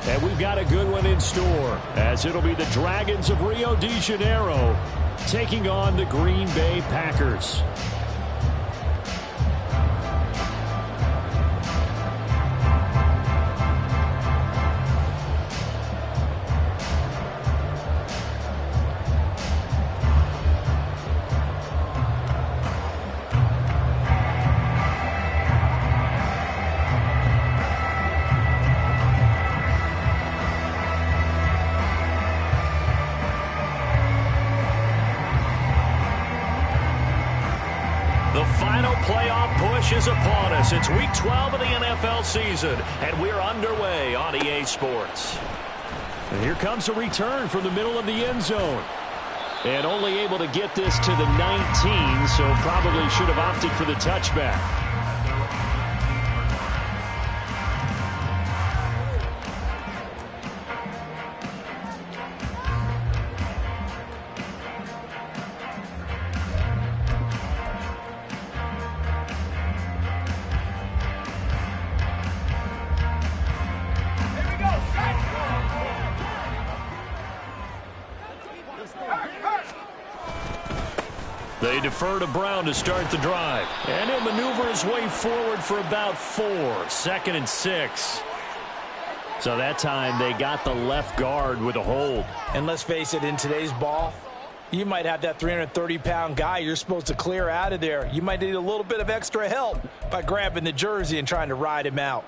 And we've got a good one in store, as it'll be the Dragons of Rio de Janeiro taking on the Green Bay Packers. Is upon us. It's week 12 of the NFL season, and we're underway on EA Sports. And here comes a return from the middle of the end zone. And only able to get this to the 19, so probably should have opted for the touchback. They defer to Brown to start the drive. And he'll maneuver his way forward for about 4. 2nd and 6. So that time they got the left guard with a hold. And let's face it, in today's ball, you might have that 330-pound guy you're supposed to clear out of there. You might need a little bit of extra help by grabbing the jersey and trying to ride him out.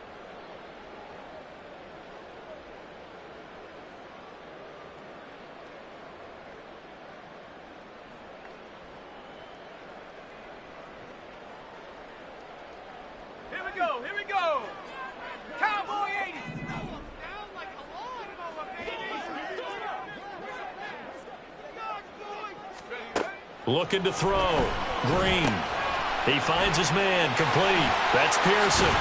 Here we go. Cowboy 80. Looking to throw. Green. He finds his man. Complete. That's Pearson.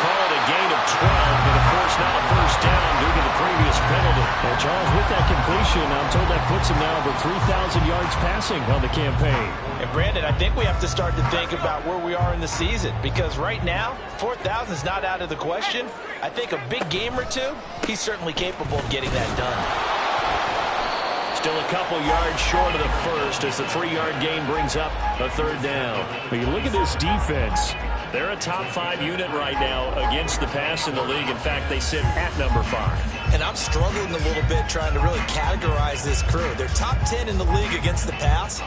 Called a gain of 12, but of course not a first down due to the previous penalty. And Charles, with that completion, I'm told that puts him now over 3,000 yards passing on the campaign. And Brandon, I think we have to start to think about where we are in the season, because right now, 4,000 is not out of the question. I think a big game or two, he's certainly capable of getting that done. Still a couple yards short of the first as the 3-yard gain brings up a 3rd down. When you look at this defense, they're a top 5 unit right now against the pass in the league. In fact, they sit at number 5. And I'm struggling a little bit trying to really categorize this crew. They're top 10 in the league against the pass,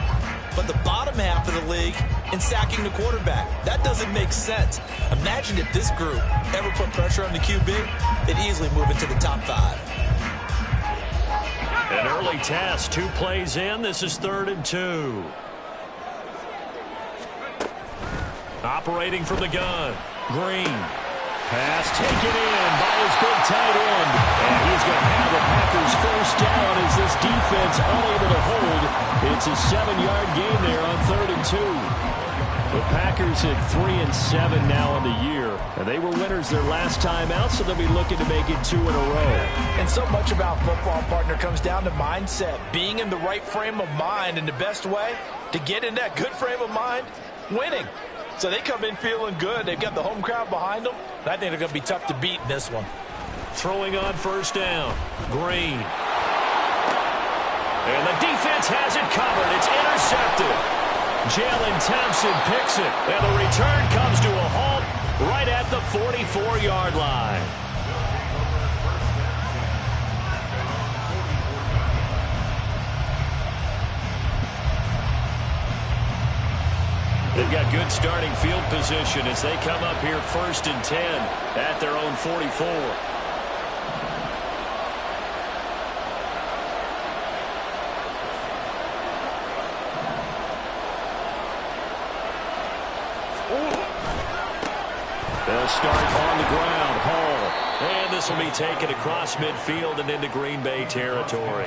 but the bottom half of the league in sacking the quarterback. That doesn't make sense. Imagine if this group ever put pressure on the QB, they'd easily move into the top 5. An early test, 2 plays in. This is 3rd and 2. Operating from the gun. Green. Pass taken in by his big tight end. And he's going to have the Packers first down as this defense unable to hold. It's a 7-yard gain there on 3rd and 2. The Packers at 3-7 now on the year. And they were winners their last time out, so they'll be looking to make it 2 in a row. And so much about football, partner, comes down to mindset. Being in the right frame of mind, and the best way to get in that good frame of mind, winning. So they come in feeling good. They've got the home crowd behind them. And I think they're going to be tough to beat in this one. Throwing on 1st down. Green. And the defense has it covered. It's intercepted. Jalen Thompson picks it. And the return comes to a halt right at the 44-yard line. They've got good starting field position as they come up here 1st and 10 at their own 44. They'll start on the ground. Hall. And this will be taken across midfield and into Green Bay territory.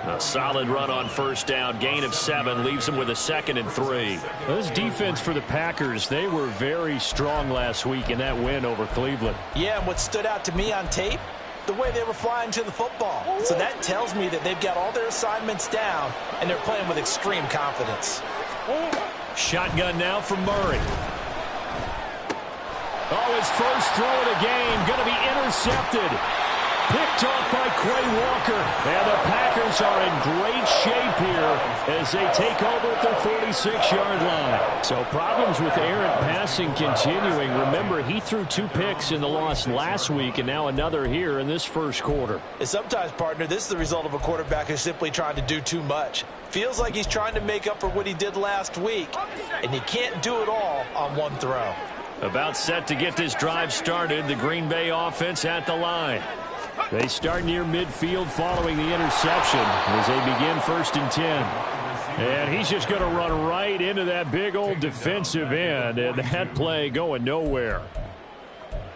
A solid run on 1st down. Gain of 7 leaves them with a 2nd and 3. Well, this defense for the Packers, they were very strong last week in that win over Cleveland. Yeah, and what stood out to me on tape, the way they were flying to the football. So that tells me that they've got all their assignments down, and they're playing with extreme confidence. Shotgun now from Murray. Oh, his first throw of the game going to be intercepted. Picked off by Quay Walker. And the Packers are in great shape here as they take over at their 46-yard line. So problems with errant passing continuing. Remember, he threw 2 picks in the loss last week and now another here in this first quarter. And sometimes, partner, this is the result of a quarterback who's simply trying to do too much. Feels like he's trying to make up for what he did last week, and you can't do it all on one throw. About set to get this drive started, the Green Bay offense at the line. They start near midfield following the interception as they begin 1st and 10. And he's just going to run right into that big old defensive end, and that play going nowhere.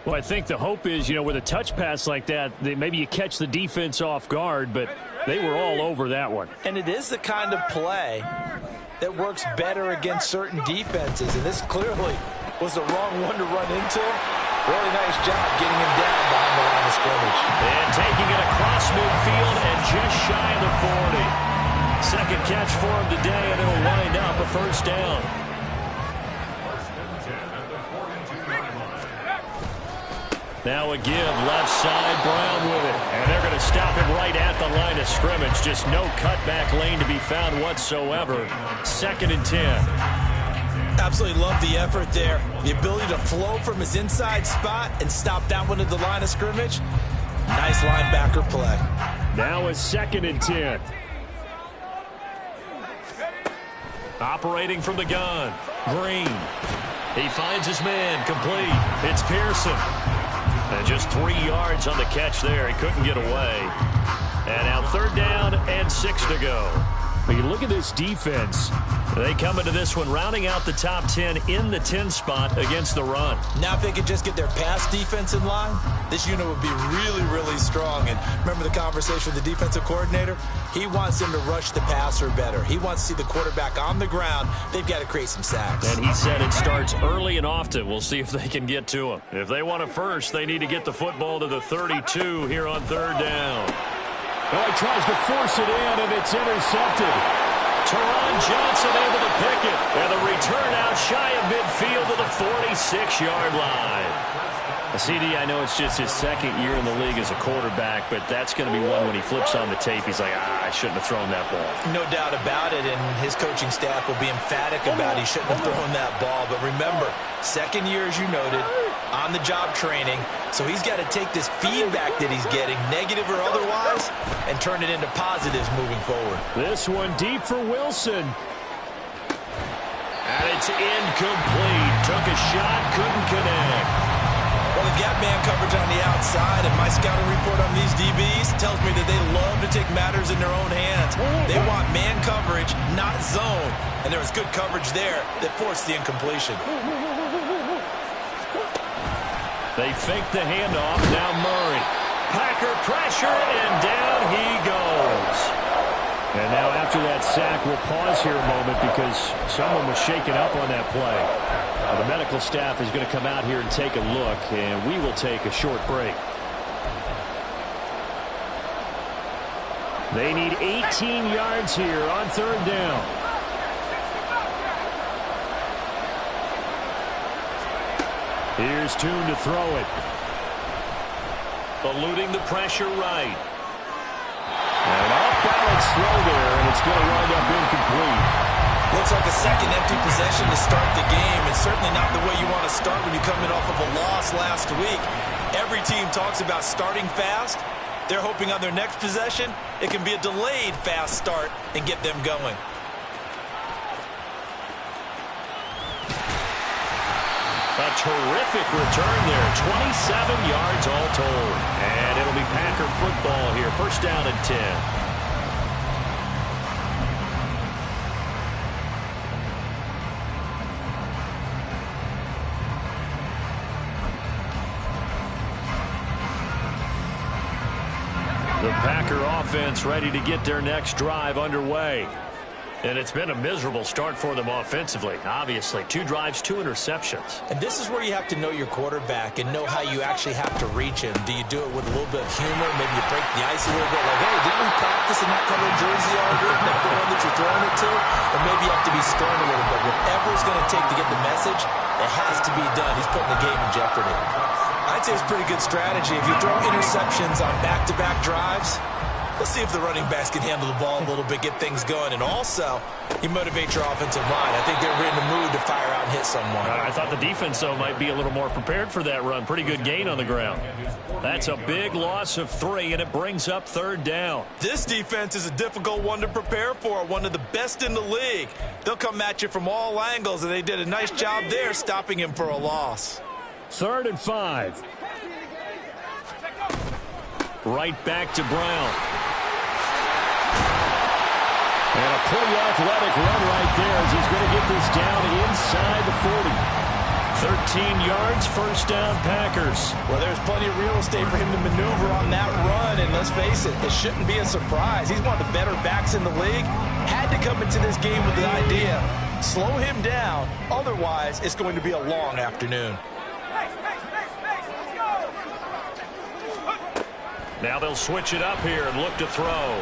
Well, I think the hope is, with a touch pass like that, maybe you catch the defense off guard, but they were all over that one. And it is the kind of play that works better against certain defenses, and this clearly was the wrong one to run into. Really nice job getting him down behind the line of scrimmage. And taking it across midfield and just shy of the 40. Second catch for him today, and it'll wind up a first down. Now a give, left side, Brown with it. And they're going to stop him right at the line of scrimmage. Just no cutback lane to be found whatsoever. 2nd and 10. Absolutely love the effort there. The ability to flow from his inside spot and stop that one at the line of scrimmage. Nice linebacker play. Now a 2nd and 10. Operating from the gun. Green. He finds his man, complete. It's Pearson. And just 3 yards on the catch there. He couldn't get away. And now 3rd down and 6 to go. But you look at this defense. They come into this one rounding out the top 10 in the 10 spot against the run. Now if they could just get their pass defense in line, this unit would be really, really strong. And remember the conversation with the defensive coordinator? He wants them to rush the passer better. He wants to see the quarterback on the ground. They've got to create some sacks. And he said it starts early and often. We'll see if they can get to him. If they want it first, they need to get the football to the 32 here on 3rd down. Oh, he tries to force it in, and it's intercepted. Teron Johnson able to pick it. And the return out shy of midfield to the 46-yard line. CD, I know it's just his 2nd year in the league as a quarterback, but that's going to be one when he flips on the tape, he's like, I shouldn't have thrown that ball. No doubt about it, and his coaching staff will be emphatic about he shouldn't have thrown that ball. But remember, 2nd year, as you noted, on-the-job training, so he's got to take this feedback that he's getting, negative or otherwise, and turn it into positives moving forward. This one deep for Wilson. And it's incomplete. Took a shot, couldn't connect. Well, they've got man coverage on the outside, and my scouting report on these DBs tells me that they love to take matters in their own hands. They want man coverage, not zone. And there was good coverage there that forced the incompletion. They fake the handoff. Now Murray. Packer pressure, and down he goes. And now after that sack, we'll pause here a moment because someone was shaken up on that play. The medical staff is going to come out here and take a look, and we will take a short break. They need 18 yards here on 3rd down. Here's Tune to throw it. Eluding the pressure right. An off-balance throw there, and it's going to wind up incomplete. Looks like a second empty possession to start the game, and certainly not the way you want to start when you're coming off of a loss last week. Every team talks about starting fast. They're hoping on their next possession, it can be a delayed fast start and get them going. A terrific return there. 27 yards all told. And it'll be Packer football here. 1st down and 10. The Packer offense ready to get their next drive underway. And it's been a miserable start for them offensively. Obviously, 2 drives, 2 interceptions. And this is where you have to know your quarterback and know how you actually have to reach him. Do you do it with a little bit of humor? Maybe you break the ice a little bit. Like, hey, didn't we practice in that color jersey all week? Not the one that you're throwing it to? Or maybe you have to be stern a little bit. Whatever it's going to take to get the message, it has to be done. He's putting the game in jeopardy. I I'd say it's pretty good strategy. If you throw interceptions on back-to-back drives, let's see if the running backs can handle the ball a little bit, get things going. And also, you motivate your offensive line. I think they're in the mood to fire out and hit someone. I thought the defense, though, might be a little more prepared for that run. Pretty good gain on the ground. That's a big loss of 3, and it brings up 3rd down. This defense is a difficult one to prepare for, one of the best in the league. They'll come at you from all angles, and they did a nice job there stopping him for a loss. 3rd and 5. Right back to Brown. And a pretty athletic run right there as he's going to get this down inside the 40. 13 yards, 1st down, Packers. Well, there's plenty of real estate for him to maneuver on that run, and let's face it, it shouldn't be a surprise. He's one of the better backs in the league. Had to come into this game with the idea, slow him down, otherwise it's going to be a long afternoon. Now they'll switch it up here and look to throw.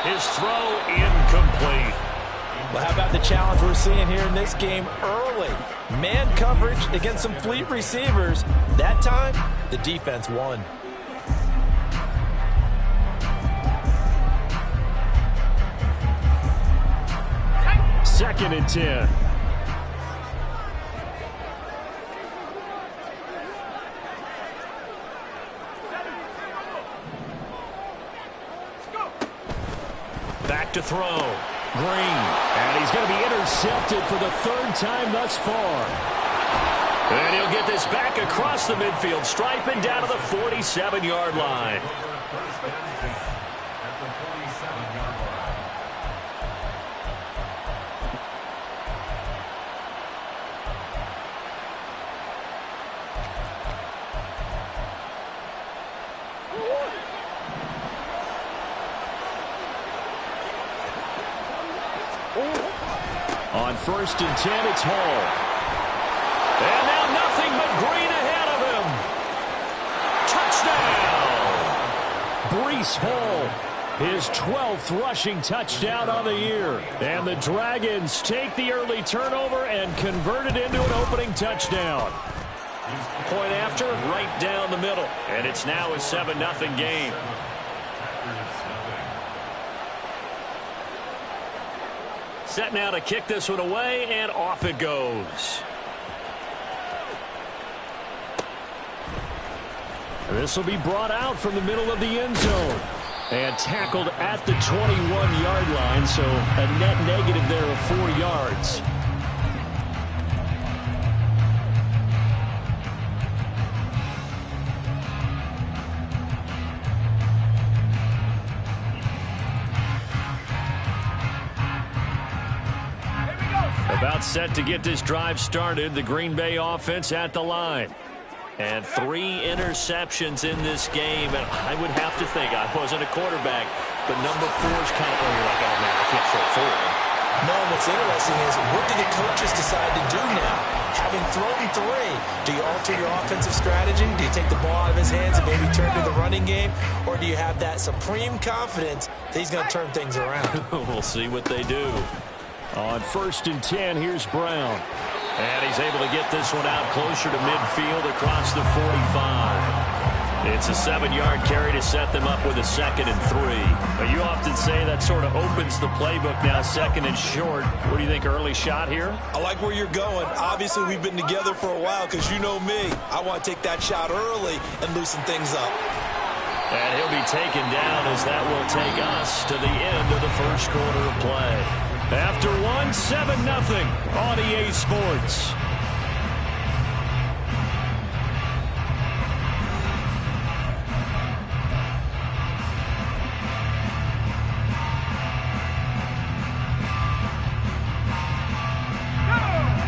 His throw incomplete. Well, how about the challenge we're seeing here in this game early? Man coverage against some fleet receivers. That time, the defense won. Second and 10. Back to throw. Green. And he's going to be intercepted for the 3rd time thus far. And he'll get this back across the midfield, striping down to the 47-yard line. On 1st and 10, it's Hall. And now nothing but Green ahead of him. Touchdown! Breece Hall, his 12th rushing touchdown on the year. And the Dragons take the early turnover and convert it into an opening touchdown. Point after, right down the middle. And it's now a 7-0 game. Set now to kick this one away, and off it goes. This will be brought out from the middle of the end zone. And tackled at the 21-yard line, so a net negative there of 4 yards. About set to get this drive started. The Green Bay offense at the line. And 3 interceptions in this game. And I would have to think, I wasn't a quarterback, but number 4's kind of, you're like, oh man, I can't throw 4. No, what's interesting is, what do the coaches decide to do now? Having thrown 3, do you alter your offensive strategy? Do you take the ball out of his hands and maybe turn to the running game? Or do you have that supreme confidence that he's going to turn things around? We'll see what they do. On 1st and 10, here's Brown. And he's able to get this one out closer to midfield across the 45. It's a 7-yard carry to set them up with a 2nd and 3. But you often say that sort of opens the playbook now, 2nd and short. What do you think, early shot here? I like where you're going. Obviously, we've been together for a while because you know me. I want to take that shot early and loosen things up. And he'll be taken down as that will take us to the end of the first quarter of play. After 7-0 on EA Sports.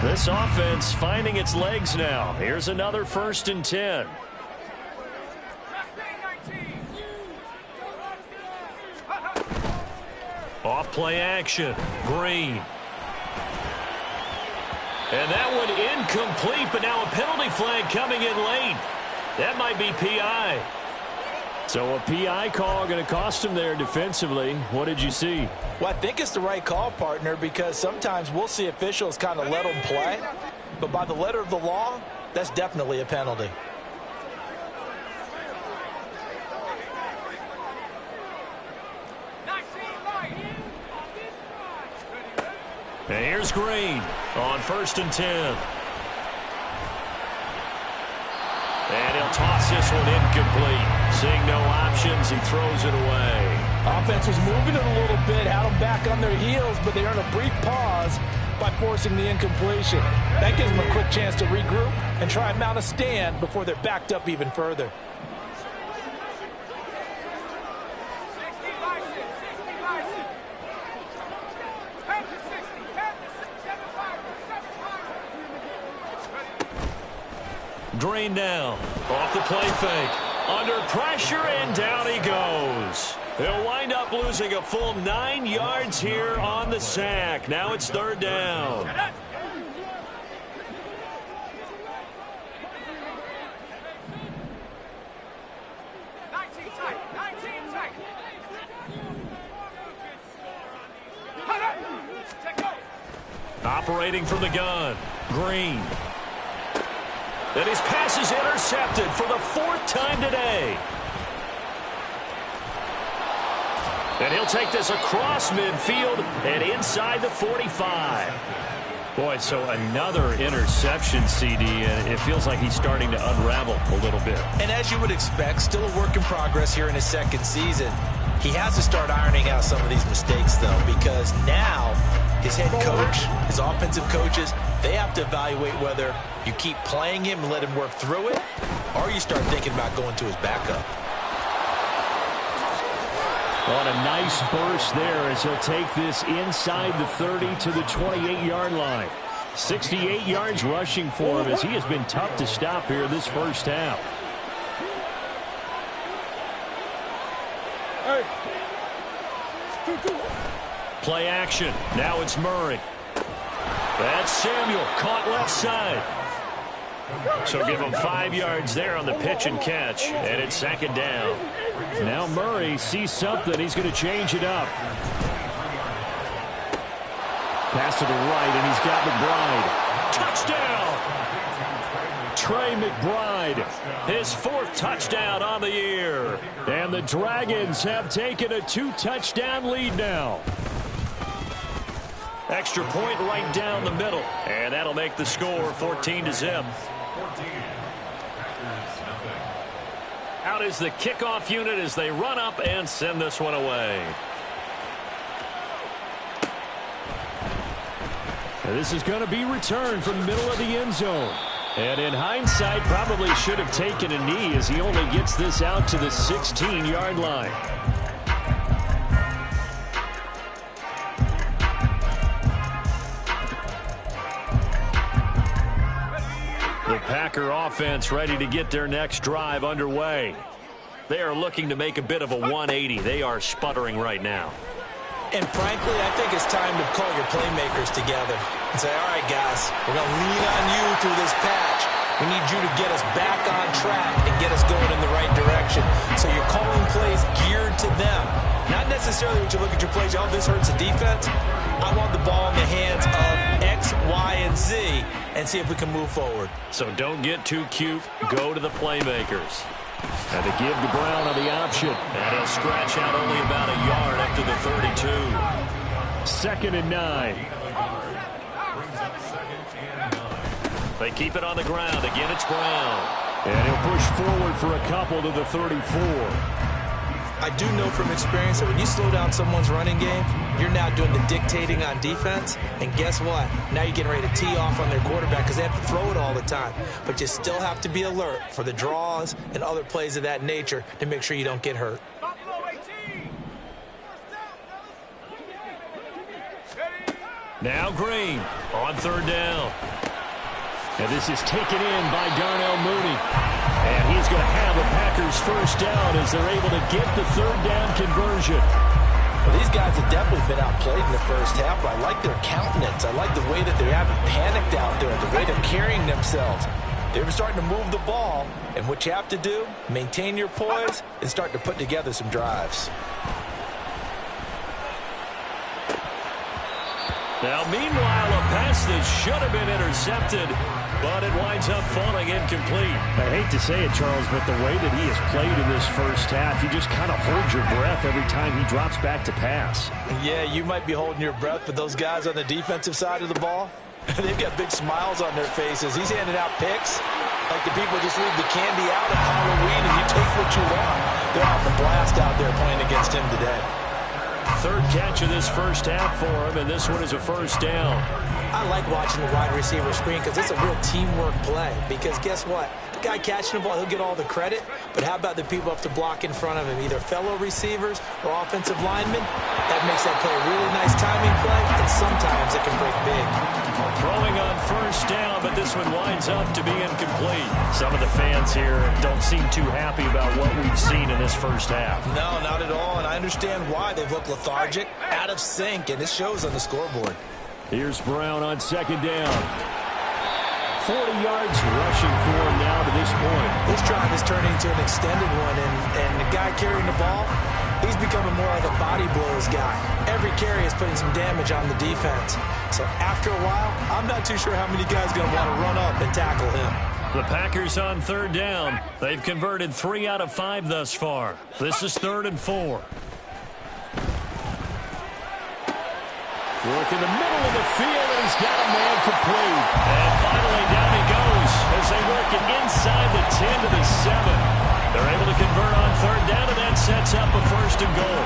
This offense finding its legs now. Here's another 1st and 10. Off play action. Green. And that one incomplete, but now a penalty flag coming in late. That might be PI. So a PI call going to cost him there defensively. What did you see? Well, I think it's the right call, partner, because sometimes we'll see officials kind of let them play. But by the letter of the law, that's definitely a penalty. And here's Green on 1st and 10. And he'll toss this one incomplete. Seeing no options, he throws it away. Offense was moving it a little bit, had them back on their heels, but they earned a brief pause by forcing the incompletion. That gives them a quick chance to regroup and try and mount a stand before they're backed up even further. Green now, off the play fake, under pressure, and down he goes. He'll wind up losing a full 9 yards here on the sack. Now it's 3rd down. Operating from the gun, Green. And his pass is intercepted for the 4th time today. And he'll take this across midfield and inside the 45. Boy, so another interception, CD, and it feels like he's starting to unravel a little bit. And as you would expect, still a work in progress here in his 2nd season. He has to start ironing out some of these mistakes, though, because now his head coach, his offensive coaches, they have to evaluate whether you keep playing him and let him work through it, or you start thinking about going to his backup. On a nice burst there as he'll take this inside the 30 to the 28-yard line. 68 yards rushing for him as he has been tough to stop here this first half. Play action. Now it's Murray. That's Samuel, caught left side. So give him 5 yards there on the pitch and catch, and it's 2nd down. Now Murray sees something. He's going to change it up. Pass to the right, and he's got McBride. Touchdown! Trey McBride. His 4th touchdown on the year. And the Dragons have taken a 2-touchdown lead now. Extra point right down the middle. And that'll make the score 14-0. Out is the kickoff unit as they run up and send this one away. This is going to be returned from the middle of the end zone. And in hindsight, probably should have taken a knee as he only gets this out to the 16-yard line. The Packer offense ready to get their next drive underway. They are looking to make a bit of a 180. They are sputtering right now. And frankly, I think it's time to call your playmakers together and say, all right, guys, we're going to lean on you through this patch. We need you to get us back on track and get us going in the right direction. So you're calling plays geared to them. Not necessarily when you look at your plays, oh, this hurts the defense. I want the ball in the hands of X, Y, and Z and see if we can move forward. So don't get too cute. Go to the playmakers. And to give to Brown on the option. And he'll scratch out only about a yard up to the 32. 2nd and 9. They keep it on the ground. Again, it's Brown. And he'll push forward for a couple to the 34. I do know from experience that when you slow down someone's running game, you're now doing the dictating on defense. And guess what? Now you're getting ready to tee off on their quarterback because they have to throw it all the time. But you still have to be alert for the draws and other plays of that nature to make sure you don't get hurt. Now Green on 3rd down. And this is taken in by Darnell Mooney. And he's going to have a Packers first down as they're able to get the 3rd down conversion. Well, these guys have definitely been outplayed in the first half, but I like their countenance. I like the way that they haven't panicked out there, the way they're carrying themselves. They're starting to move the ball, and what you have to do, maintain your poise and start to put together some drives. Now, meanwhile, a pass that should have been intercepted but it winds up falling incomplete. I hate to say it, Charles, but the way that he has played in this first half, you just kind of hold your breath every time he drops back to pass. Yeah, you might be holding your breath, but those guys on the defensive side of the ball, they've got big smiles on their faces. He's handing out picks like the people just leave the candy out at Halloween and you take what you want. They're having a blast out there playing against him today. Third catch of this first half for him, and this one is a first down. I like watching the wide receiver screen because it's a real teamwork play. Because guess what? The guy catching the ball, he'll get all the credit. But how about the people up to block in front of him, either fellow receivers or offensive linemen? That makes that play a really nice timing play, and sometimes it can break big. Throwing on first down, but this one winds up to be incomplete. Some of the fans here don't seem too happy about what we've seen in this first half. No, not at all, and I understand why. They've looked lethargic, out of sync, and it shows on the scoreboard. Here's Brown on second down. 40 yards rushing for him now to this point. This drive is turning into an extended one, and the guy carrying the ball, he's becoming more like a body blows guy. Every carry is putting some damage on the defense. So after a while, I'm not too sure how many guys are going to want to run up and tackle him. The Packers on third down. They've converted 3 out of 5 thus far. This is 3rd and 4. Work in the middle of the field, and he's got a man complete. And finally, down he goes as they work it inside the 10 to the 7. They're able to convert on third down, and that sets up a 1st and goal.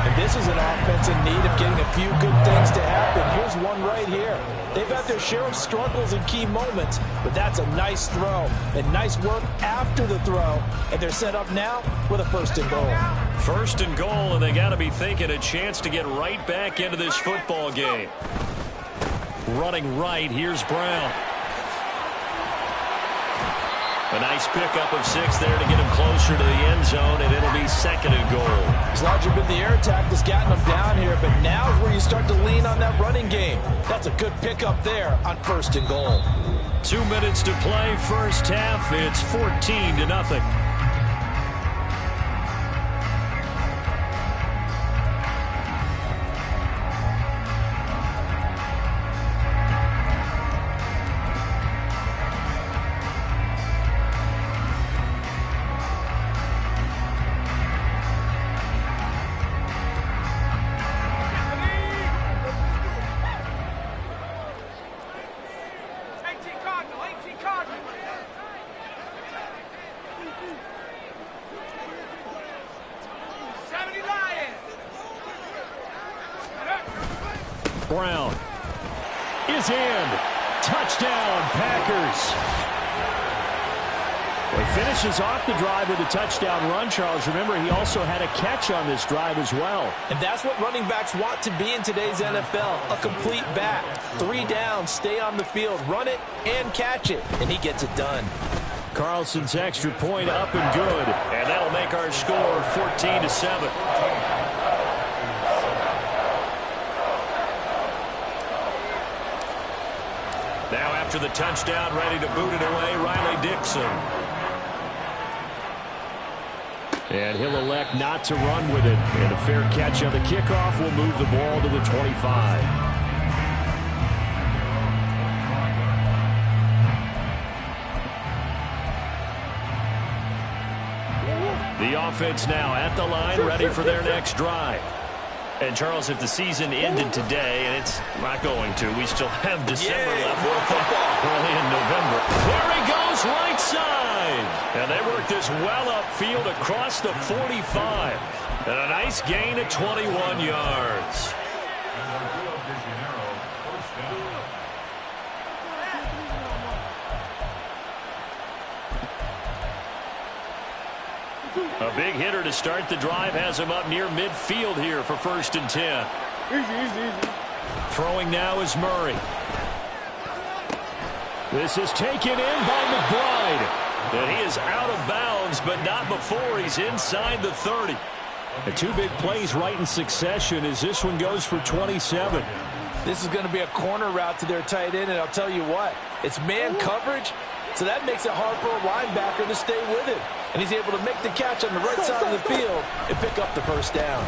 And this is an offense in need of getting a few good things to happen. Here's one right here. They've had their share of struggles in key moments, but that's a nice throw and nice work after the throw. And they're set up now with a 1st and goal. 1st and goal, and they got to be thinking a chance to get right back into this football game. Running right, here's Brown. A nice pickup of 6 there to get him closer to the end zone, and it'll be 2nd and goal. It's largely been the air attack that's gotten them down here, but now is where you start to lean on that running game. That's a good pickup there on 1st and goal. 2 minutes to play, first half. It's 14-0. Brown is in. Touchdown, Packers. Well, he finishes off the drive with a touchdown run, Charles. Remember, he also had a catch on this drive as well. And that's what running backs want to be in today's NFL, a complete back. 3 downs, stay on the field, run it, and catch it. And he gets it done. Carlson's extra point up and good. And that'll make our score 14-7. Now after the touchdown, ready to boot it away, Riley Dixon. And he'll elect not to run with it. And a fair catch on the kickoff will move the ball to the 25. The offense now at the line, ready for their next drive. And, Charles, if the season ended today, and it's not going to, we still have December left. Early in November. There he goes, right side. And they work this well upfield across the 45. And a nice gain of 21 yards. A big hitter to start the drive has him up near midfield here for 1st and 10. Easy. Throwing now is Murray. This is taken in by McBride. And he is out of bounds, but not before he's inside the 30. The 2 big plays right in succession as this one goes for 27. This is going to be a corner route to their tight end, and I'll tell you what, it's man coverage, so that makes it hard for a linebacker to stay with it. And he's able to make the catch on the right side of the field and pick up the 1st down.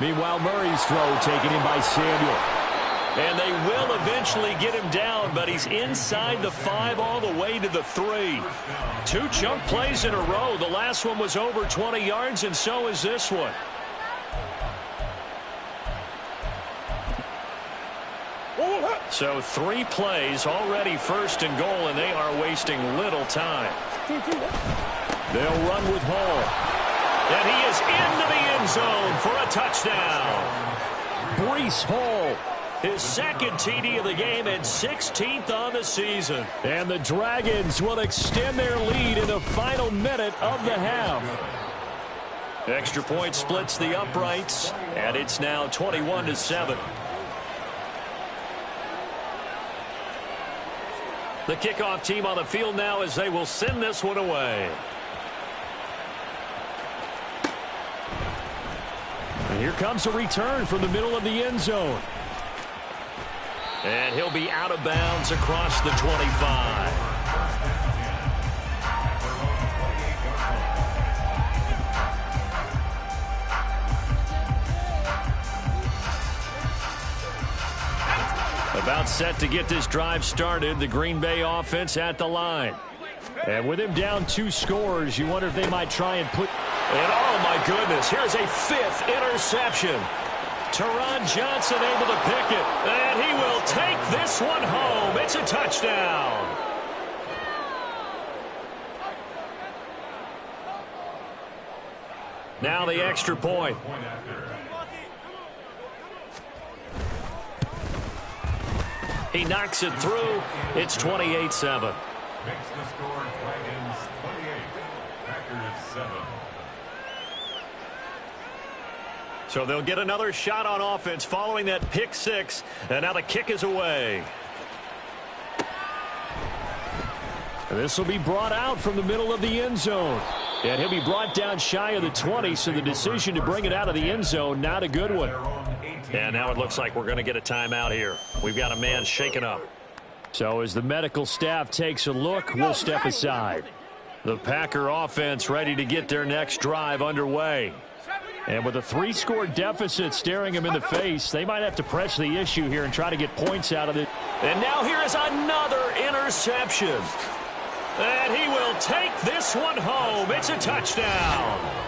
Meanwhile, Murray's throw taken in by Samuel. And they will eventually get him down, but he's inside the 5 all the way to the 3. 2 chunk plays in a row. The last one was over 20 yards, and so is this one. So 3 plays, already first and goal, and they are wasting little time. They'll run with Hall. And he is into the end zone for a touchdown. Breece Hall, his second TD of the game and 16th on the season. And the Dragons will extend their lead in the final minute of the half. Extra point splits the uprights, and it's now 21-7. The kickoff team on the field now as they will send this one away. And here comes a return from the middle of the end zone. And he'll be out of bounds across the 25. About set to get this drive started, the Green Bay offense at the line. And with him down 2 scores, you wonder if they might try and put... And oh my goodness, here's a 5th interception. Teron Johnson able to pick it. And he will take this one home. It's a touchdown. Now the extra point. He knocks it through. It's 28-7. Makes the score Dragons 28, Packers 7. So they'll get another shot on offense following that pick 6. And now the kick is away. And this will be brought out from the middle of the end zone. And he'll be brought down shy of the 20, so the decision to bring it out of the end zone, not a good one. And now it looks like we're going to get a timeout here. We've got a man shaken up. So as the medical staff takes a look, we'll step aside. The Packer offense ready to get their next drive underway. And with a 3-score deficit staring him in the face, they might have to press the issue here and try to get points out of it. And now here is another interception. And he will take this one home. It's a touchdown.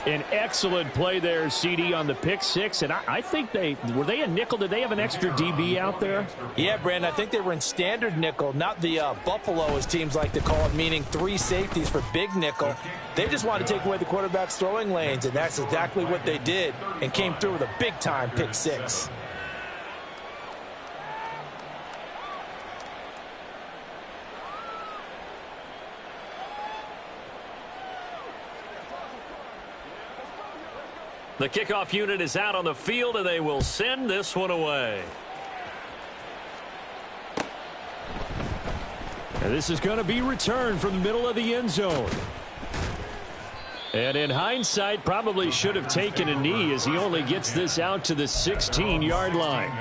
An excellent play there, CD, on the pick 6. And I think were they a nickel? Did they have an extra DB out there? Yeah, Brandon, I think they were in standard nickel, not the Buffalo, as teams like to call it, meaning 3 safeties for big nickel. They just wanted to take away the quarterback's throwing lanes, and that's exactly what they did and came through with a big-time pick 6. The kickoff unit is out on the field, and they will send this one away. And this is going to be returned from the middle of the end zone. And in hindsight, probably should have taken a knee as he only gets this out to the 16-yard line.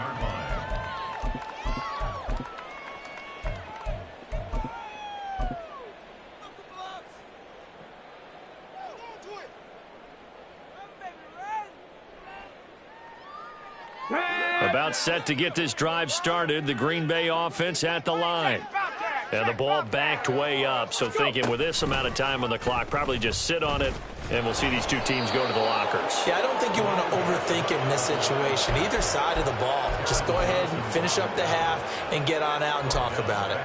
About set to get this drive started, the Green Bay offense at the line. And the ball backed way up, so thinking with this amount of time on the clock, probably just sit on it, and we'll see these 2 teams go to the lockers. Yeah, I don't think you want to overthink it in this situation. Either side of the ball. Just go ahead and finish up the half and get on out and talk about it.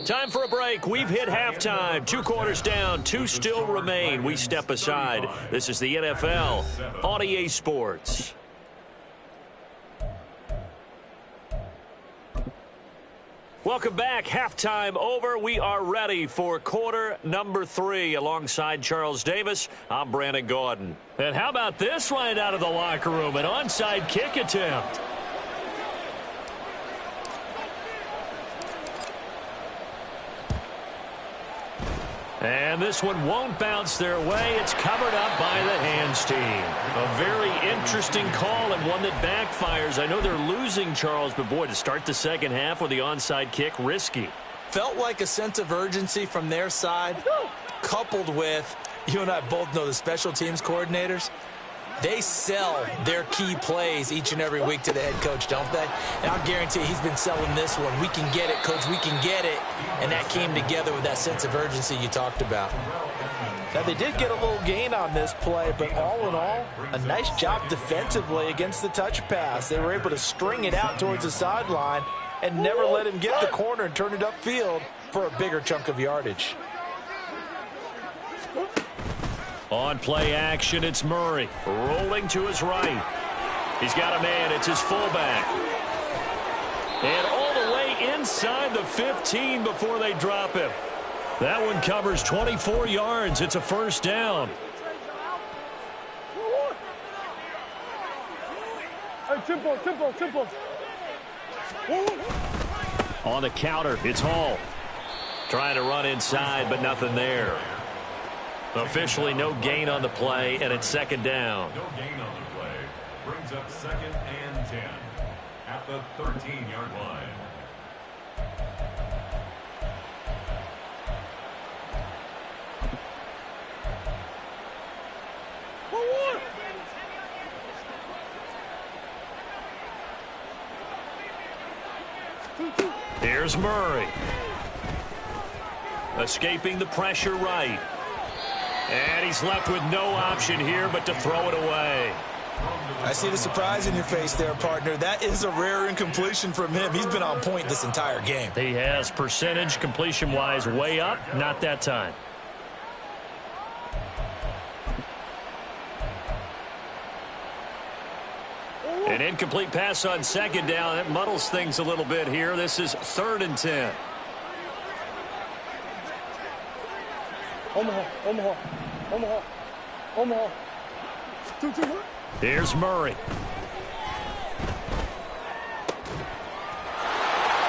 Time for a break. We've hit halftime. 2 quarters down. 2 still remain. We step aside. This is the NFL on EA Sports. Welcome back. Halftime over. We are ready for quarter number 3. Alongside Charles Davis, I'm Brandon Gaudin. And how about this right out of the locker room? An onside kick attempt. And this one won't bounce their way. It's covered up by the hands team. A very interesting call and one that backfires. I know they're losing, Charles, but boy, to start the second half with the onside kick, risky. Felt like a sense of urgency from their side, coupled with, you and I both know the special teams coordinators, they sell their key plays each and every week to the head coach, don't they? And I'll guarantee he's been selling this one. We can get it, coach, we can get it. And that came together with that sense of urgency you talked about. Now, they did get a little gain on this play, but all in all, a nice job defensively against the touch pass. They were able to string it out towards the sideline and never let him get the corner and turn it upfield for a bigger chunk of yardage. On play action, it's Murray. Rolling to his right. He's got a man. It's his fullback. And all the way inside the 15 before they drop him. That one covers 24 yards. It's a first down. Hey, tempo. On the counter, it's Hall. Trying to run inside, but nothing there. Officially no gain on the play, and it's second down. No gain on the play. Brings up 2nd and 10 at the 13-yard line. Here's Murray. Escaping the pressure right. And he's left with no option here but to throw it away. I see the surprise in your face there, partner. That is a rare incompletion from him. He's been on point this entire game. He has percentage completion-wise way up. Not that time. An incomplete pass on second down. That muddles things a little bit here. This is 3rd and 10. Omaha. Here's Murray.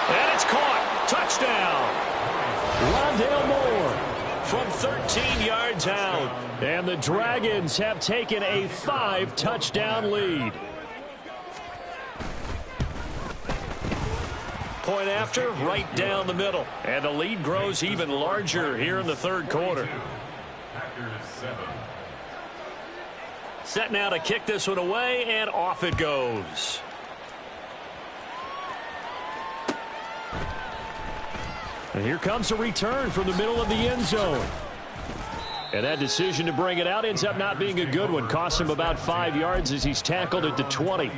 And it's caught. Touchdown. Rondale Moore from 13 yards out. And the Dragons have taken a 5-touchdown lead. Point after, right down the middle. And the lead grows even larger here in the third quarter. Packers 7. Set now to kick this one away, and off it goes. And here comes a return from the middle of the end zone. And that decision to bring it out ends up not being a good one. Costs him about 5 yards as he's tackled at the 20.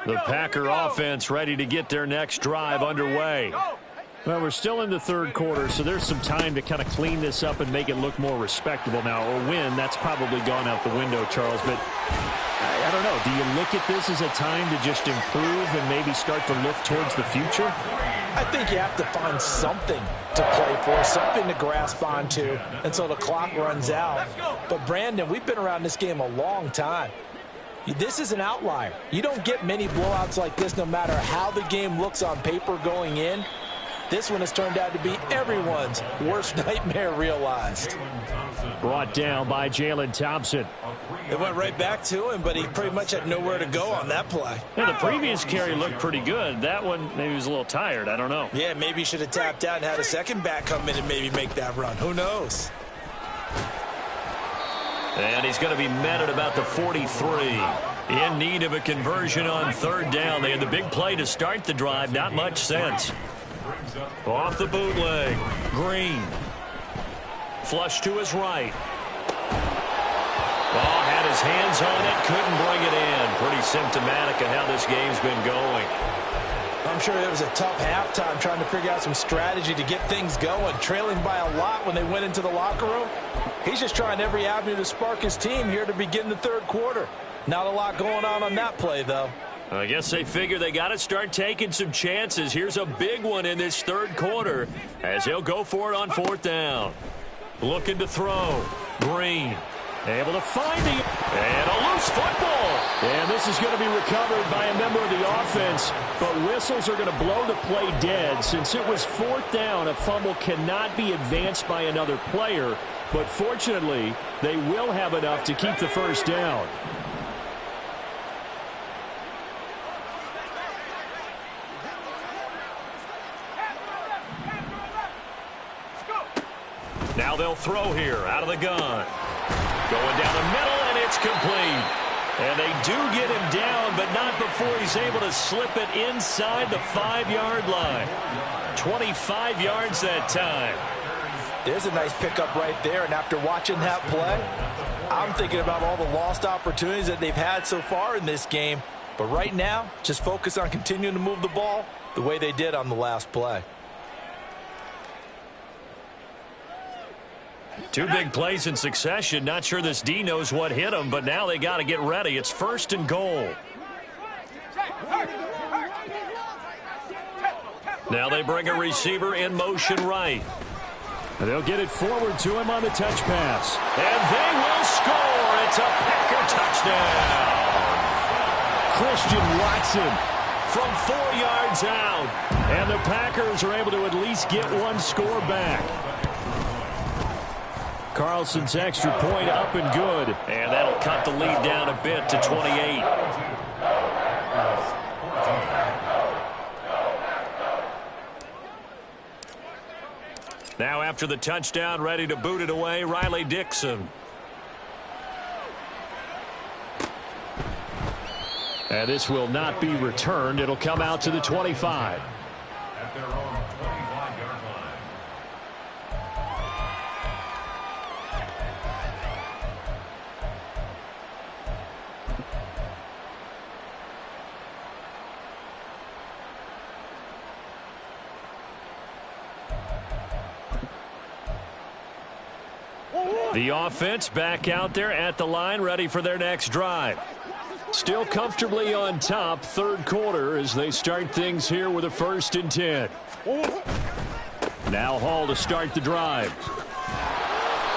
The Packer offense ready to get their next drive underway. Well, we're still in the third quarter, so there's some time to kind of clean this up and make it look more respectable now. Or win, that's probably gone out the window, Charles. But I don't know. Do you look at this as a time to just improve and maybe start to look towards the future? I think you have to find something to play for, something to grasp onto until the clock runs out. But, Brandon, we've been around this game a long time. This is an outlier. You don't get many blowouts like this no matter how the game looks on paper going in. This one has turned out to be everyone's worst nightmare realized. Brought down by Jalen Thompson. It went right back to him, but he pretty much had nowhere to go on that play. Yeah, the previous carry looked pretty good. That one, maybe he was a little tired. I don't know. Yeah, maybe he should have tapped out and had a second back come in and maybe make that run. Who knows? And he's going to be met at about the 43. In need of a conversion on third down. They had the big play to start the drive. Not much sense. Off the bootleg. Green. Flush to his right. Oh, had his hands on it. Couldn't bring it in. Pretty symptomatic of how this game's been going. I'm sure it was a tough halftime trying to figure out some strategy to get things going. Trailing by a lot when they went into the locker room. He's just trying every avenue to spark his team here to begin the third quarter. Not a lot going on that play, though. I guess they figure they got to start taking some chances. Here's a big one in this third quarter as he'll go for it on fourth down. Looking to throw. Green. Able to find the... And a loose football. And this is going to be recovered by a member of the offense. But whistles are going to blow the play dead. Since it was fourth down, a fumble cannot be advanced by another player. But fortunately, they will have enough to keep the first down. Now they'll throw here out of the gun. Going down the middle, and it's complete. And they do get him down, but not before he's able to slip it inside the 5-yard line. 25 yards that time. There's a nice pickup right there, and after watching that play, I'm thinking about all the lost opportunities that they've had so far in this game. But right now, just focus on continuing to move the ball the way they did on the last play. Two big plays in succession. Not sure this D knows what hit him, but now they got to get ready. It's 1st and goal. Now they bring a receiver in motion right. They'll get it forward to him on the touch pass. And they will score. It's a Packer touchdown. Christian Watson From 4 yards out. And the Packers are able to at least get one score back. Carlson's extra point up and good. And that'll cut the lead down a bit to 28. Now after the touchdown, ready to boot it away, Riley Dixon. And this will not be returned. It'll come out to the 25. At their own 25-yard line. The offense back out there at the line, ready for their next drive. Still comfortably on top, 3rd quarter, as they start things here with a 1st and 10. Now Hall to start the drive.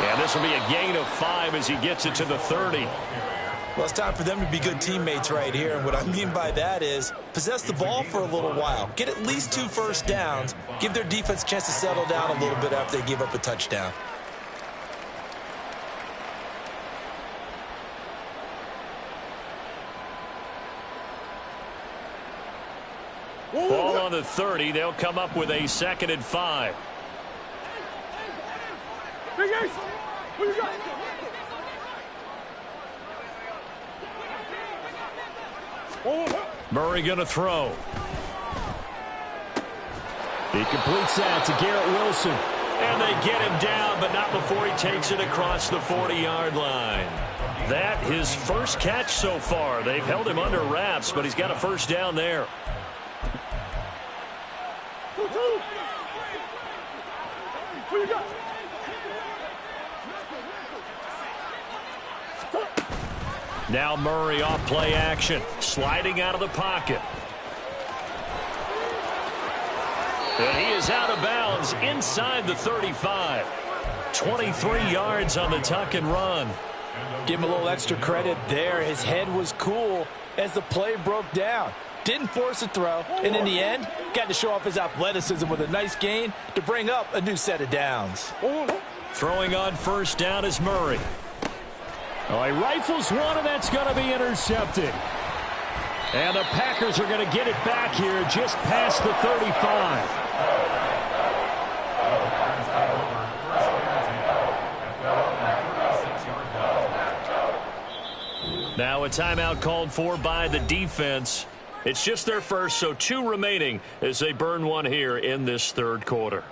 And this will be a gain of 5 as he gets it to the 30. Well, it's time for them to be good teammates right here. And what I mean by that is possess the ball for a little while. Get at least 2 first downs. Give their defense a chance to settle down a little bit after they give up a touchdown. Ball on the 30. They'll come up with a 2nd and 5. Big Ace, what you got? Murray going to throw. He completes that to Garrett Wilson. And they get him down, but not before he takes it across the 40-yard line. That his first catch so far. They've held him under wraps, but he's got a 1st down there. Now Murray off play action, sliding out of the pocket. And he is out of bounds inside the 35. 23 yards on the tuck and run. Give him a little extra credit there. His head was cool as the play broke down. Didn't force a throw, and in the end, got to show off his athleticism with a nice gain to bring up a new set of downs. Throwing on 1st down is Murray. Oh, he rifles one, and that's going to be intercepted. And the Packers are going to get it back here just past the 35. Now a timeout called for by the defense. It's just their first, so 2 remaining as they burn one here in this 3rd quarter.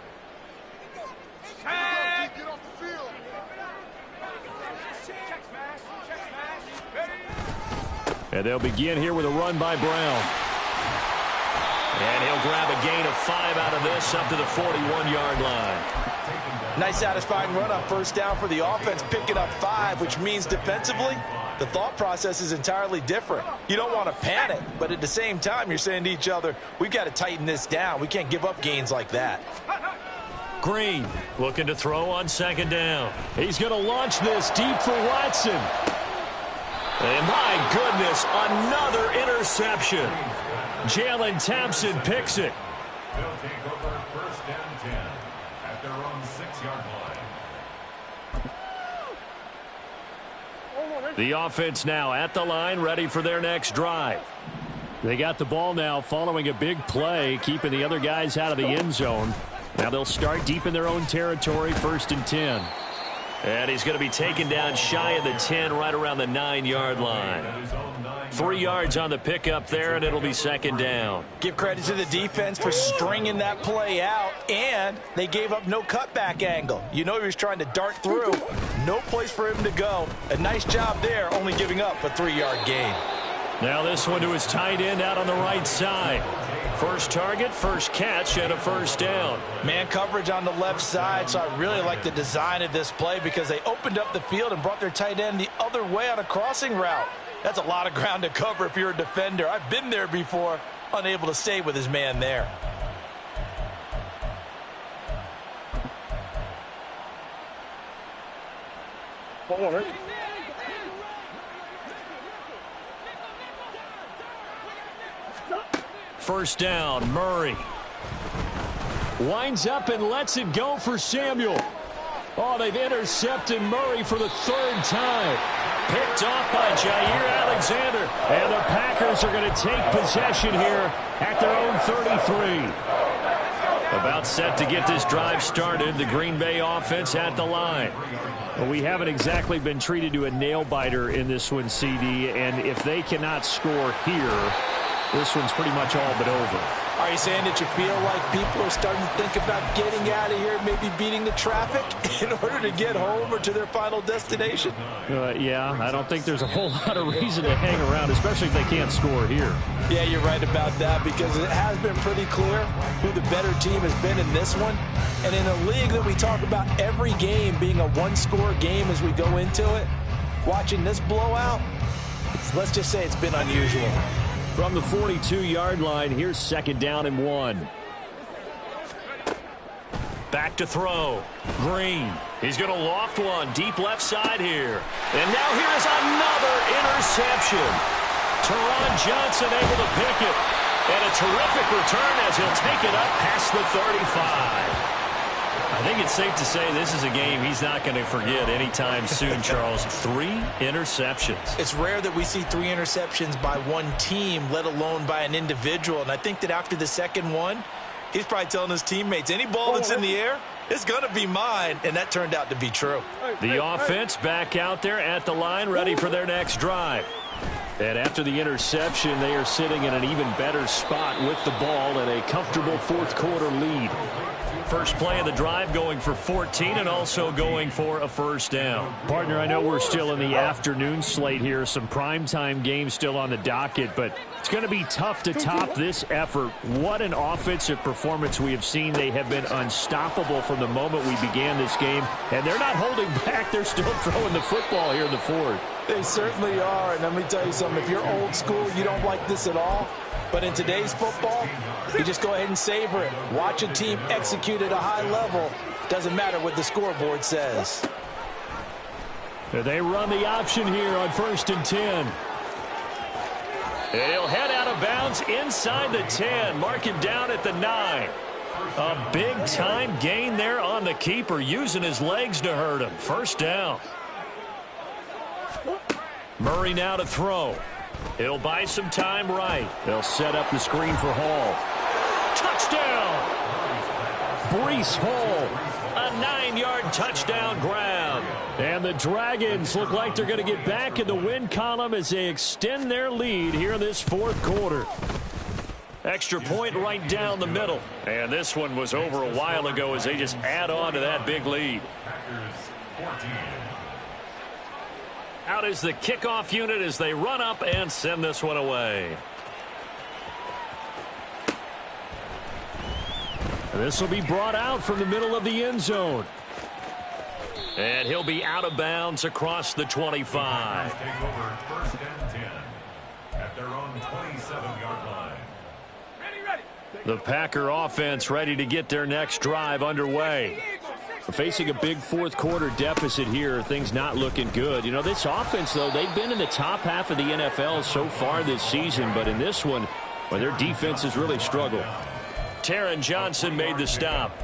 And they'll begin here with a run by Brown. And he'll grab a gain of 5 out of this up to the 41-yard line. Nice satisfying run on 1st down for the offense, picking up 5, which means defensively, the thought process is entirely different. You don't want to panic, but at the same time, you're saying to each other, we've got to tighten this down. We can't give up gains like that. Green looking to throw on 2nd down. He's going to launch this deep for Watson. And my goodness, another interception. Jalen Thompson picks it. They'll take over 1st and 10 at their own 6-yard line. The offense now at the line, ready for their next drive. They got the ball now following a big play, keeping the other guys out of the end zone. Now they'll start deep in their own territory, 1st and 10. And he's going to be taken down shy of the 10, right around the 9-yard line. 3 yards on the pickup there, and it'll be 2nd down. Give credit to the defense for stringing that play out, and they gave up no cutback angle. You know he was trying to dart through. No place for him to go. A nice job there, only giving up a 3-yard gain. Now this one to his tight end out on the right side. First target, first catch, and a 1st down. Man coverage on the left side, so I really like the design of this play because they opened up the field and brought their tight end the other way on a crossing route. That's a lot of ground to cover if you're a defender. I've been there before, unable to stay with his man there. First down, Murray. Winds up and lets it go for Samuel. Oh, they've intercepted Murray for the 3rd time. Picked off by Jair Alexander. And the Packers are going to take possession here at their own 33. About set to get this drive started. The Green Bay offense at the line. Well, we haven't exactly been treated to a nail-biter in this one, CD. And if they cannot score here, this one's pretty much all but over. Are you saying that you feel like people are starting to think about getting out of here, maybe beating the traffic in order to get home or to their final destination? Yeah, I don't think there's a whole lot of reason to hang around, especially if they can't score here. Yeah, you're right about that because it has been pretty clear who the better team has been in this one. And in a league that we talk about every game being a one-score game as we go into it, watching this blowout, let's just say it's been unusual. From the 42-yard line, here's 2nd down and 1. Back to throw. Green. He's going to loft one deep left side here. And now here's another interception. Teron Johnson able to pick it. And a terrific return as he'll take it up past the 35. I think it's safe to say this is a game he's not going to forget anytime soon, Charles. 3 interceptions. It's rare that we see 3 interceptions by one team, let alone by an individual. And I think that after the second one, he's probably telling his teammates, any ball that's in the air, it's going to be mine. And that turned out to be true. The offense back out there at the line, ready for their next drive. And after the interception, they are sitting in an even better spot with the ball and a comfortable 4th quarter lead. First play of the drive going for 14 and also going for a 1st down. Partner, I know we're still in the afternoon slate here. Some primetime games still on the docket, but it's going to be tough to top this effort. What an offensive performance we have seen. They have been unstoppable from the moment we began this game, and they're not holding back. They're still throwing the football here in the 4th. They certainly are, and let me tell you something. If you're old school, you don't like this at all. But in today's football, you just go ahead and savor it. Watch a team execute at a high level. Doesn't matter what the scoreboard says. They run the option here on 1st and 10. And he'll head out of bounds inside the 10. Mark him down at the 9. A big-time gain there on the keeper, using his legs to hurt him. 1st down. Murray now to throw. He'll buy some time right. They'll set up the screen for Hall. Touchdown! Breece Hall. A 9-yard touchdown ground. And the Dragons look like they're going to get back in the win column as they extend their lead here in this 4th quarter. Extra point right down the middle. And this one was over a while ago as they just add on to that big lead. Out is the kickoff unit as they run up and send this one away. This will be brought out from the middle of the end zone. And he'll be out of bounds across the 25. Take over 1st and 10 at their own 27-yard line. Ready. The Packer offense ready to get their next drive underway. Facing a big 4th quarter deficit here, things not looking good. You know, this offense, though, they've been in the top half of the NFL so far this season, but in this one, well, their defense has really struggled. Taron Johnson made the stop.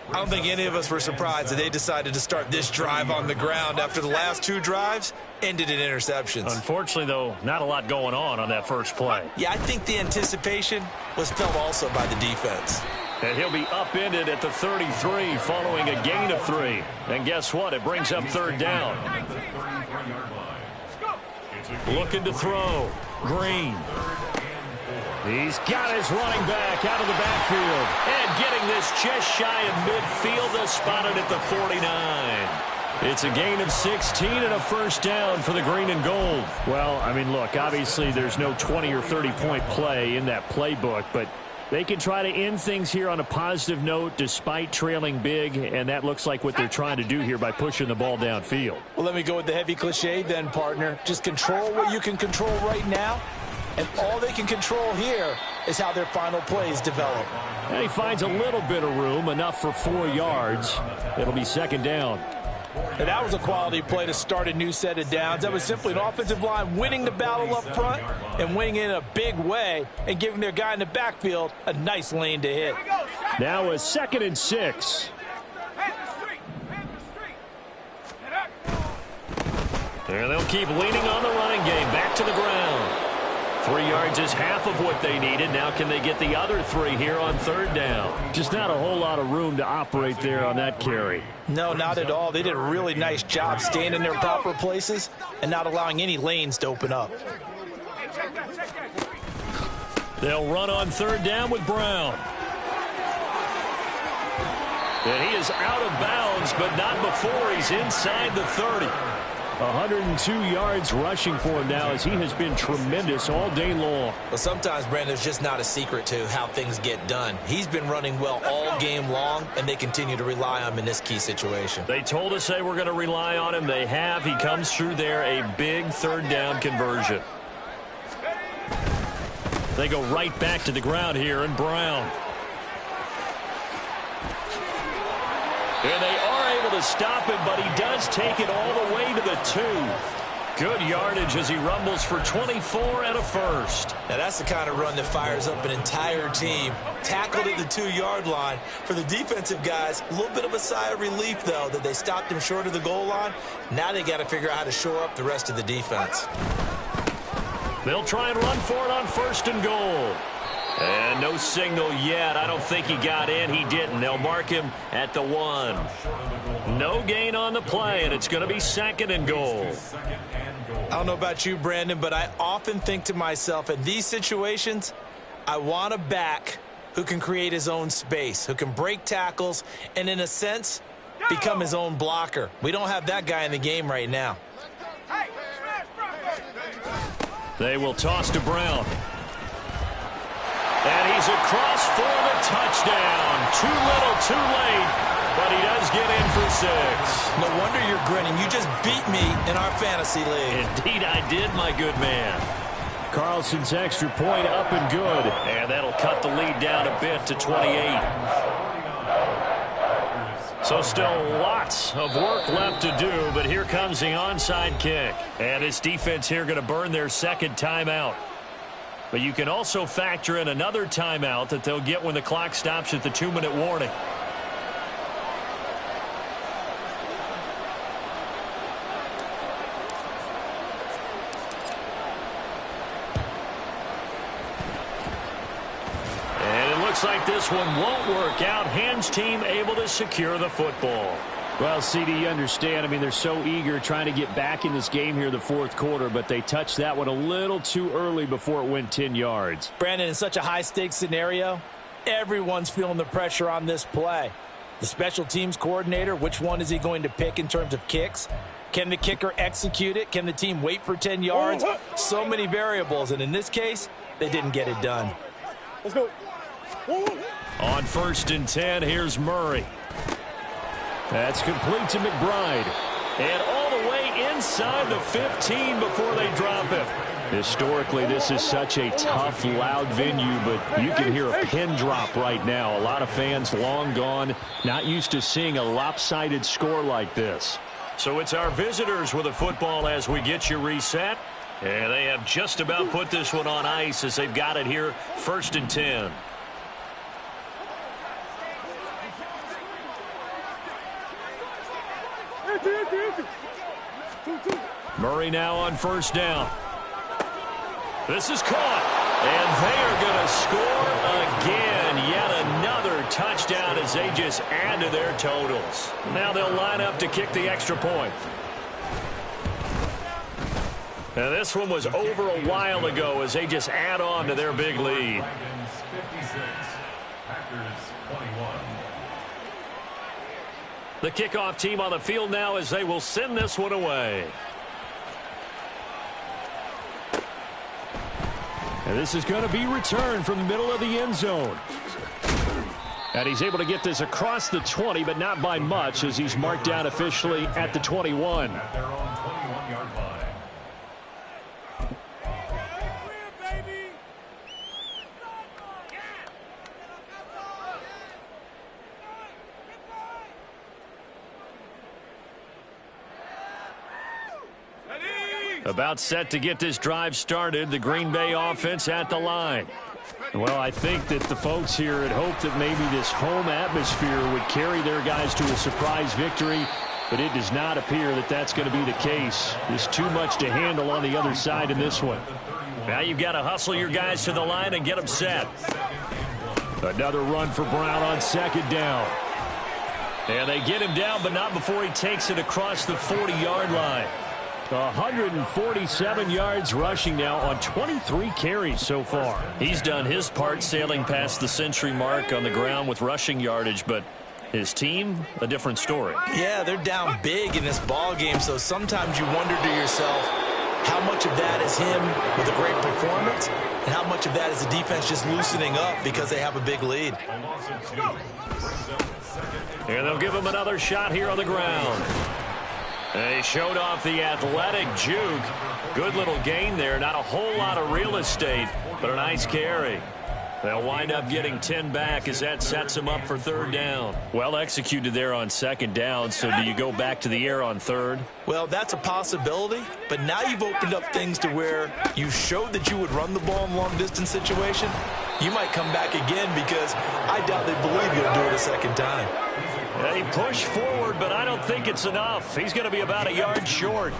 I don't think any of us were surprised that they decided to start this drive on the ground after the last 2 drives ended in interceptions. Unfortunately, though, not a lot going on that first play. Yeah, I think the anticipation was felt also by the defense. And he'll be upended at the 33 following a gain of 3. And guess what? It brings up third down. Looking to throw. Green. He's got his running back out of the backfield. And getting this just shy of midfield. They'll spot it at the 49. It's a gain of 16 and a first down for the green and gold. Well, I mean, look, obviously there's no 20 or 30-point play in that playbook, but they can try to end things here on a positive note despite trailing big, and that looks like what they're trying to do here by pushing the ball downfield. Well, let me go with the heavy cliche then, partner. Just control what you can control right now, and all they can control here is how their final plays develop. And he finds a little bit of room, enough for 4 yards. It'll be second down. And that was a quality play to start a new set of downs. That was simply an offensive line winning the battle up front and winning it in a big way and giving their guy in the backfield a nice lane to hit. Now a 2nd and 6. And they'll keep leaning on the running game. Back to the ground. 3 yards is half of what they needed. Now can they get the other 3 here on third down? Just not a whole lot of room to operate there on that carry. No, not at all. They did a really nice job staying in their proper places and not allowing any lanes to open up. They'll run on third down with Brown. And he is out of bounds, but not before he's inside the 30. 102 yards rushing for him now as he has been tremendous all day long. Well, sometimes, Brandon, there's just not a secret to how things get done. He's been running well all game long, and they continue to rely on him in this key situation. They told us they were going to rely on him. They have. He comes through there, a big third down conversion. They go right back to the ground here, and Brown. And they are able to stop him, but he does take it all the way to the 2. Good yardage as he rumbles for 24 and a first. Now, that's the kind of run that fires up an entire team. Tackled at the 2-yard line. For the defensive guys, a little bit of a sigh of relief, though, that they stopped him short of the goal line. Now they got to figure out how to shore up the rest of the defense. They'll try and run for it on 1st and goal. And no signal yet. I don't think he got in. He didn't. They'll mark him at the 1. No gain on the play, and it's going to be 2nd and goal. I don't know about you, Brandon, but I often think to myself, in these situations, I want a back who can create his own space, who can break tackles, and in a sense, become his own blocker. We don't have that guy in the game right now. They will toss to Brown. And he's across for the touchdown. Too little, too late, but he does get in for 6. No wonder you're grinning. You just beat me in our fantasy league. Indeed I did, my good man. Carlson's extra point up and good. And that'll cut the lead down a bit to 28. So still lots of work left to do, but here comes the onside kick. And this defense here going to burn their 2nd timeout. But you can also factor in another timeout that they'll get when the clock stops at the 2-minute warning. And it looks like this one won't work out. Hans team able to secure the football. Well, CD, you understand. I mean, they're so eager trying to get back in this game here in the 4th quarter, but they touched that one a little too early before it went 10 yards. Brandon, in such a high-stakes scenario, everyone's feeling the pressure on this play. The special teams coordinator, which one is he going to pick in terms of kicks? Can the kicker execute it? Can the team wait for 10 yards? So many variables, and in this case, they didn't get it done. Let's go. On 1st and 10, here's Murray. That's complete to McBride. And all the way inside the 15 before they drop him. Historically, this is such a tough, loud venue, but you can hear a pin drop right now. A lot of fans long gone, not used to seeing a lopsided score like this. So it's our visitors with a football as we get you reset. And they have just about put this one on ice as they've got it here, 1st and 10. Murray now on 1st down. This is caught. And they are going to score again. Yet another touchdown as they just add to their totals. Now they'll line up to kick the extra point. Now this one was over a while ago as they just add on to their big lead. Falcons 56, Packers 21. The kickoff team on the field now as they will send this one away. And this is going to be returned from the middle of the end zone. And he's able to get this across the 20, but not by much as he's marked down officially at the 21. At their own 21-yard line. About set to get this drive started, the Green Bay offense at the line. Well, I think that the folks here had hoped that maybe this home atmosphere would carry their guys to a surprise victory, but it does not appear that that's going to be the case. There's too much to handle on the other side in this one. Now you've got to hustle your guys to the line and get them set. Another run for Brown on second down. And they get him down, but not before he takes it across the 40-yard line. 147 yards rushing now on 23 carries so far. He's done his part sailing past the century mark on the ground with rushing yardage, but his team, a different story. Yeah, they're down big in this ball game, so sometimes you wonder to yourself how much of that is him with a great performance and how much of that is the defense just loosening up because they have a big lead. And they'll give him another shot here on the ground. They showed off the athletic juke. Good little gain there. Not a whole lot of real estate, but a nice carry. They'll wind up getting 10 back as that sets them up for third down. Well executed there on second down, so do you go back to the air on third? Well, that's a possibility, but now you've opened up things to where you showed that you would run the ball in long-distance situation. You might come back again because I doubt they believe you'll do it a second time. They push forward, but I don't think it's enough. He's going to be about a yard short.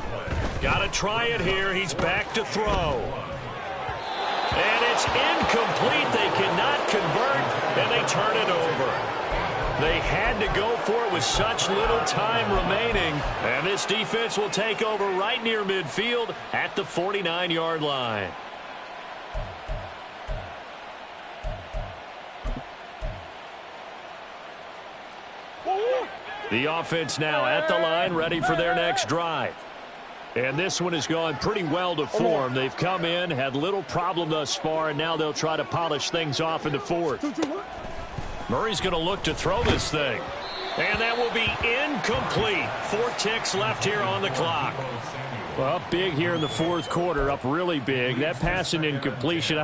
Got to try it here. He's back to throw. And it's incomplete. They cannot convert, and they turn it over. They had to go for it with such little time remaining. And this defense will take over right near midfield at the 49-yard line. The offense now at the line, ready for their next drive. And this one has gone pretty well to form. They've come in, had little problem thus far, and now they'll try to polish things off in the fourth. Murray's going to look to throw this thing. And that will be incomplete. 4 ticks left here on the clock. Well, up big here in the fourth quarter, up really big. That pass and incompletion,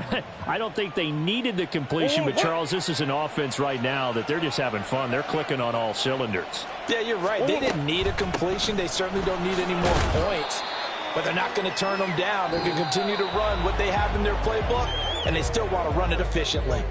I don't think they needed the completion, but Charles, this is an offense right now that they're just having fun. They're clicking on all cylinders. Yeah, you're right. They didn't need a completion. They certainly don't need any more points, but they're not going to turn them down. They're going to continue to run what they have in their playbook, and they still want to run it efficiently.